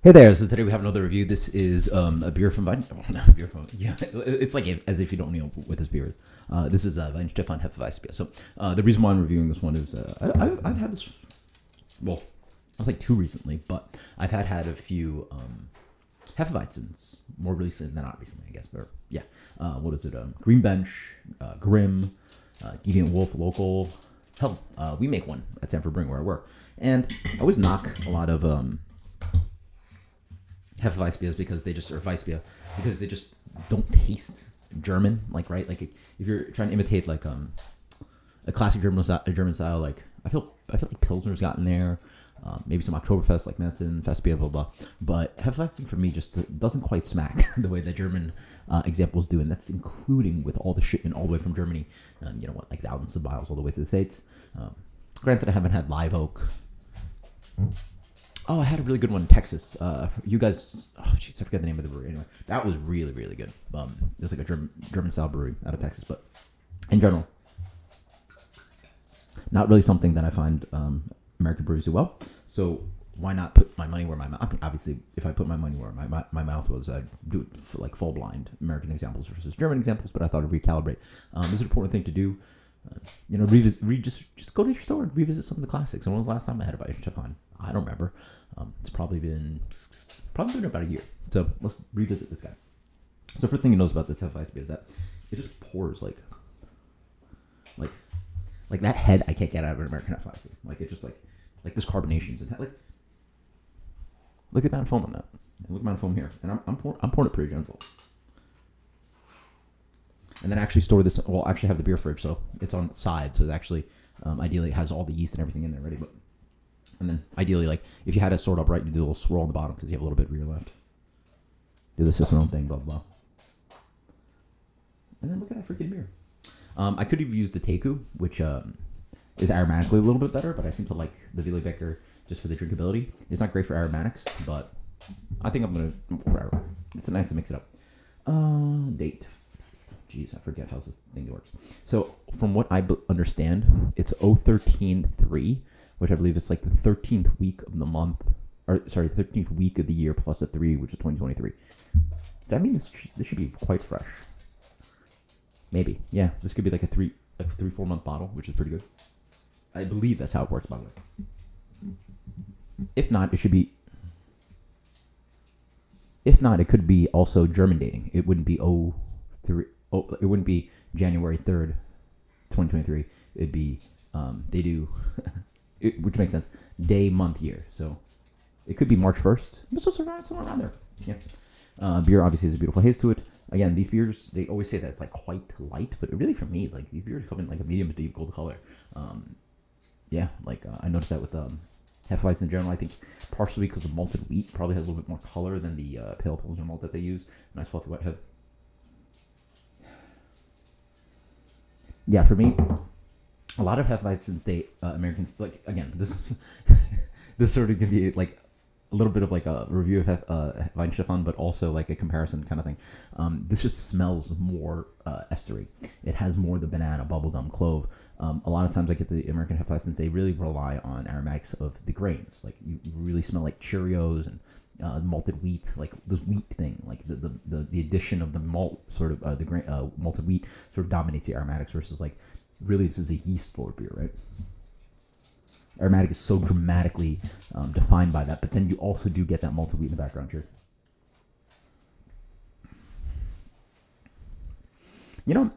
Hey there, so today we have another review. This is a beer from Wein. Oh, no, beer from, yeah, it's like as if you don't know what this beer is. This is Weihenstephaner Hefeweissbier. So the reason why I'm reviewing this one is I've had this, well, I was like two recently, but I've had a few Hefeweizens more recently than not recently, I guess. But yeah, what is it? Green Bench, Grimm, Deviant Wolf, Local. Hell, we make one at Stanford Brewing where I work, and I always knock a lot of Hefeweissbiers because they just, or Weissbier, because they just don't taste German, like, right? Like, if you're trying to imitate, like, a classic German style, like, I feel like Pilsner's gotten there, maybe some Oktoberfest, like Metzen, Festbier, blah, blah, but Hefeweizen, for me, just doesn't quite smack the way the German examples do, and that's including with all the shipment all the way from Germany, you know what, like thousands of miles all the way to the States. Granted, I haven't had Live Oak. Oh, I had a really good one in Texas. You guys, oh jeez, I forget the name of the brewery. Anyway, that was really, really good. It was like a German style brewery out of Texas, but in general, not really something that I find American breweries do well. So why not put my money where my mouth? I mean, obviously, if I put my money where my mouth was, I'd do it for like full blind American examples versus German examples. But I thought I'd recalibrate. This is an important thing to do. You know, just go to your store and revisit some of the classics. And when was the last time I had a Weihenstephaner? I don't remember. It's probably been about a year. So let's revisit this guy. So first thing you notice about this Hefeweissbier is that it just pours like that head I can't get out of an American Hefeweizen. Like it just like this carbonations and like look at the amount of foam on that. And look at the amount of foam here. And I'm pouring it pretty gentle. And then actually store this. Well, actually have the beer fridge, so it's on the side. So it actually, ideally, it has all the yeast and everything in there ready. But and then ideally, like if you had it stored upright, you do a little swirl on the bottom because you have a little bit rear left. Do the system thing, blah blah. And then look at that freaking beer. I could have used the Teku, which is aromatically a little bit better, but I seem to like the Willi Becker just for the drinkability. It's not great for aromatics, but I think I'm gonna. It's nice to mix it up. Date. Jeez, I forget how this thing works. So, from what I understand, it's 013-3, which I believe is like the 13th week of the month, or sorry, 13th week of the year plus a 3, which is 2023. That means this should be quite fresh. Maybe, yeah. This could be like a 3-4 month bottle, which is pretty good. I believe that's how it works, by the way. If not, it should be. If not, it could be also German dating. It wouldn't be 03. Oh, it wouldn't be January 3rd, 2023. It'd be, they do, which makes sense, day, month, year. So it could be March 1st. But somewhere around there. Yeah. Beer obviously has a beautiful haze to it. Again, these beers, they always say that it's like quite light, but really for me, like these beers come in like a medium to deep gold color. Yeah, like I noticed that with Hefeweizen in general. I think partially because of malted wheat probably has a little bit more color than the pale Pilsner malt that they use. Nice fluffy wet head. Yeah, for me, a lot of Hefeweizens, they Americans like again. This this sort of could be like a little bit of like a review of Weihenstephaner, but also like a comparison kind of thing. This just smells more estery. It has more of the banana, bubblegum, clove. A lot of times I get the American Hefeweizens, they really rely on aromatics of the grains. Like you really smell like Cheerios and malted wheat, like the wheat thing, like the addition of the malt, sort of the grain, malted wheat, sort of dominates the aromatics versus like really this is a yeast forward beer, right? Aromatic is so dramatically defined by that, but then you also do get that malted wheat in the background here. You know,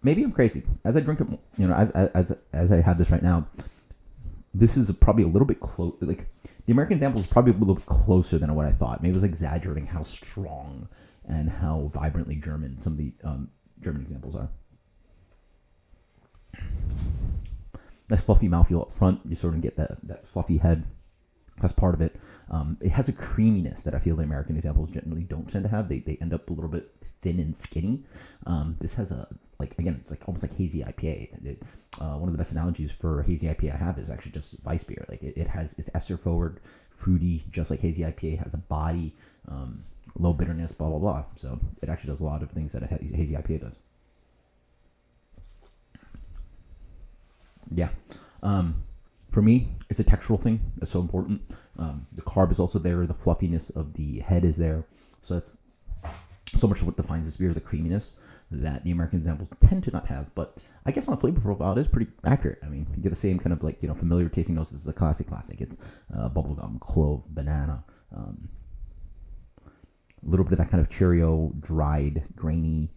maybe I'm crazy. As I drink it, you know, as I have this right now, this is probably a little bit close. Like the American example is probably a little bit closer than what I thought. Maybe it was exaggerating how strong and how vibrantly German some of the German examples are. Nice fluffy mouthfeel up front. You sort of get that fluffy head. That's part of it. It has a creaminess that I feel the American examples generally don't tend to have. They end up a little bit thin and skinny. This has a, like, again, it's like almost like hazy IPA. One of the best analogies for hazy IPA I have is actually just Weissbier. Like it's ester forward, fruity, just like hazy IPA. Has a body, low bitterness, blah blah blah. So it actually does a lot of things that a hazy IPA does. Yeah. For me, it's a textural thing. It's so important. The carb is also there. The fluffiness of the head is there. So that's so much of what defines this beer, the creaminess that the American examples tend to not have. But I guess on a flavor profile, it is pretty accurate. I mean, you get the same kind of like, familiar tasting notes as the classic. It's bubblegum, clove, banana, a little bit of that kind of Cheerio, dried, grainy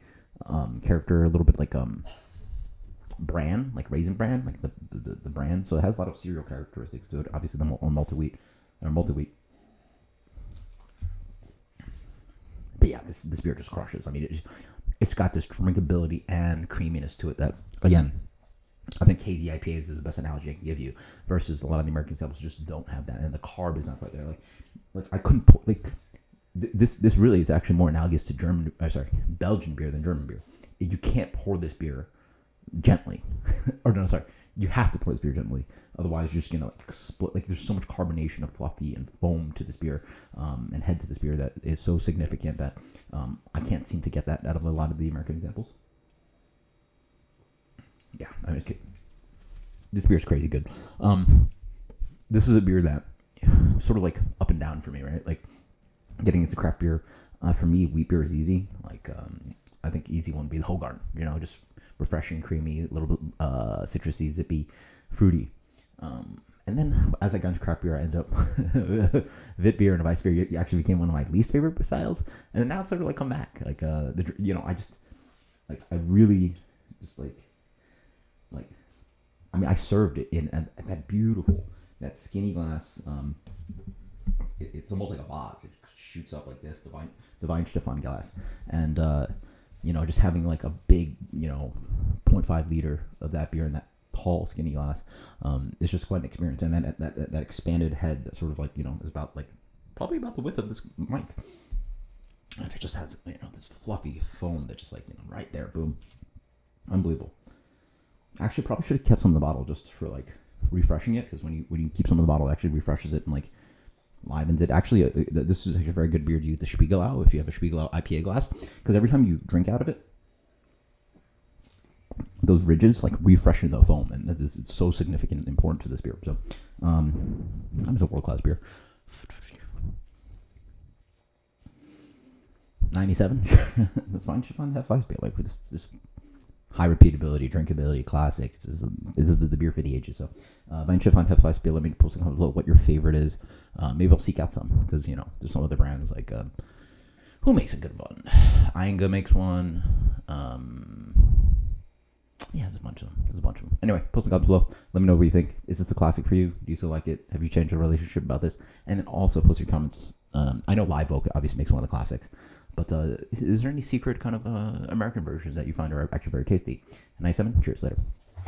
character, a little bit like bran, like raisin bran, like the bran. So it has a lot of cereal characteristics to it. Obviously, the malted wheat. But yeah, this beer just crushes. I mean, it's got this drinkability and creaminess to it that, again, I think hazy IPAs is the best analogy I can give you, versus a lot of the American styles just don't have that, and the carb is not quite there. Like I couldn't pour, this really is actually more analogous to Belgian beer than German beer. You can't pour this beer gently, or no, sorry, you have to pour this beer gently. Otherwise, you're just gonna split. Like, there's so much carbonation of fluffy and foam to this beer, and head to this beer that is so significant that I can't seem to get that out of a lot of the American examples. Yeah, I mean, this beer is crazy good. This is a beer that sort of like up and down for me, right? Like, getting into craft beer, for me, wheat beer is easy. Like, I think easy one would be the Hoegaarden. Just refreshing, creamy, a little bit citrusy, zippy, fruity. And then as I got into craft beer, I ended up Wit beer and Weiss beer actually became one of my least favorite styles, and now it's sort of like come back. Like, I really just like I mean, I served it in that beautiful, that skinny glass. It's almost like a box. It shoots up like this, the Weihenstephaner glass, and just having like a big 0.5 liter of that beer in that tall, skinny glass, it's just quite an experience. And then that expanded head that sort of like is about like probably about the width of this mic, and it just has this fluffy foam that just like right there, boom, unbelievable. Actually, probably should have kept some in the bottle just for like refreshing it, because when you keep some in the bottle, it actually refreshes it and like livens it. Actually, this is actually a very good beer to use the Spiegelau if you have a Spiegelau IPA glass, because every time you drink out of it, those ridges like refreshing the foam, and it's so significant and important to this beer. So, it's a world-class beer. 97. That's fine. Weihenstephaner Hefeweissbier. Like, just high repeatability, drinkability, classic. This is the beer for the ages. So, Weihenstephaner Hefeweissbier. Let me post a comment below what your favorite is. Maybe I'll seek out some, because there's some other brands like who makes a good one. Ainga makes one. Yeah, there's a bunch of them. Anyway, post in the comments below. Let me know what you think. Is this a classic for you? Do you still like it? Have you changed your relationship about this? And then also post your comments. I know Live Oak obviously makes one of the classics, but is there any secret kind of American versions that you find are actually very tasty? 97. Cheers. Later.